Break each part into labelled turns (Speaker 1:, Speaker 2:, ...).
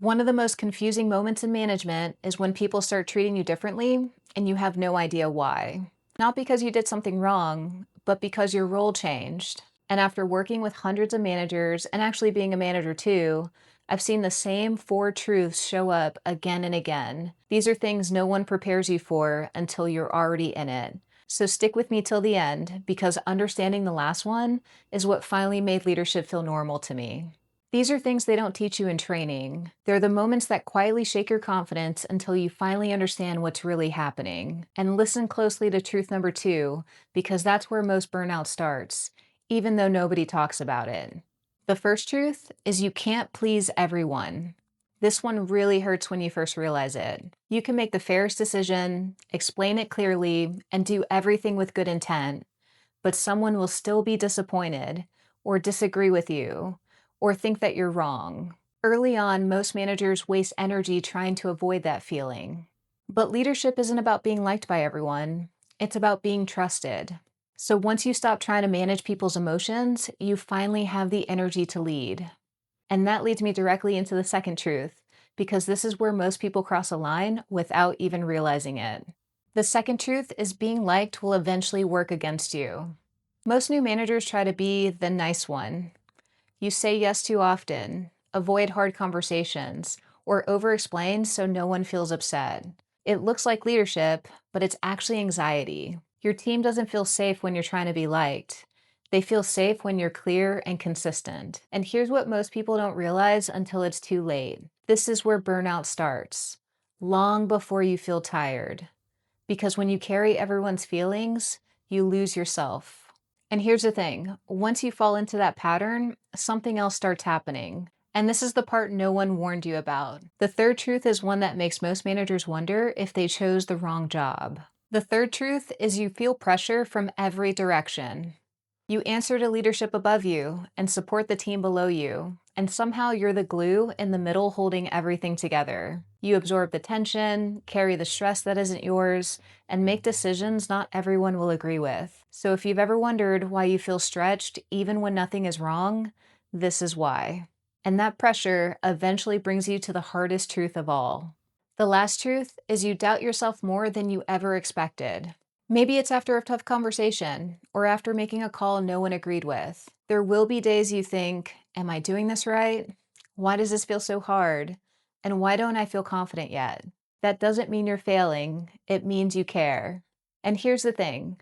Speaker 1: One of the most confusing moments in management is when people start treating you differently and you have no idea why. Not because you did something wrong, but because your role changed. And after working with hundreds of managers and actually being a manager too, I've seen the same four truths show up again and again. These are things no one prepares you for until you're already in it. So stick with me till the end, because understanding the last one is what finally made leadership feel normal to me. These are things they don't teach you in training. They're the moments that quietly shake your confidence until you finally understand what's really happening. And listen closely to truth number two, because that's where most burnout starts, even though nobody talks about it. The first truth is you can't please everyone. This one really hurts when you first realize it. You can make the fairest decision, explain it clearly, and do everything with good intent, but someone will still be disappointed, or disagree with you, or think that you're wrong. Early on, most managers waste energy trying to avoid that feeling. But leadership isn't about being liked by everyone, it's about being trusted. So once you stop trying to manage people's emotions, you finally have the energy to lead. And that leads me directly into the second truth, because this is where most people cross a line without even realizing it. The second truth is being liked will eventually work against you. Most new managers try to be the nice one. You say yes too often, avoid hard conversations, or over-explain so no one feels upset. It looks like leadership, but it's actually anxiety. Your team doesn't feel safe when you're trying to be liked. They feel safe when you're clear and consistent. And here's what most people don't realize until it's too late. This is where burnout starts, long before you feel tired. Because when you carry everyone's feelings, you lose yourself. And here's the thing, once you fall into that pattern, something else starts happening. And this is the part no one warned you about. The third truth is one that makes most managers wonder if they chose the wrong job. The third truth is you feel pressure from every direction. You answer to leadership above you and support the team below you, and somehow you're the glue in the middle holding everything together. You absorb the tension, carry the stress that isn't yours, and make decisions not everyone will agree with. So if you've ever wondered why you feel stretched even when nothing is wrong, this is why. And that pressure eventually brings you to the hardest truth of all. The last truth is you doubt yourself more than you ever expected. Maybe it's after a tough conversation, or after making a call no one agreed with. There will be days you think, am I doing this right? Why does this feel so hard? And why don't I feel confident yet? That doesn't mean you're failing, it means you care. And here's the thing,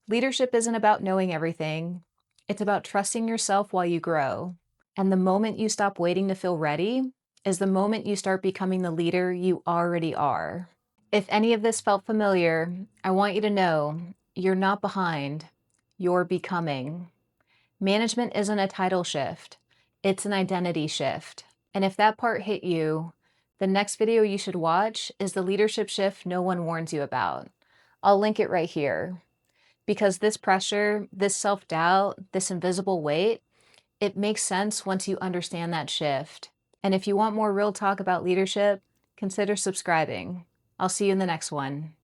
Speaker 1: leadership isn't about knowing everything, it's about trusting yourself while you grow. And the moment you stop waiting to feel ready is the moment you start becoming the leader you already are. If any of this felt familiar, I want you to know you're not behind, you're becoming. Management isn't a title shift, it's an identity shift. And if that part hit you, the next video you should watch is the leadership shift no one warns you about. I'll link it right here. Because this pressure, this self-doubt, this invisible weight, it makes sense once you understand that shift. And if you want more real talk about leadership, consider subscribing. I'll see you in the next one.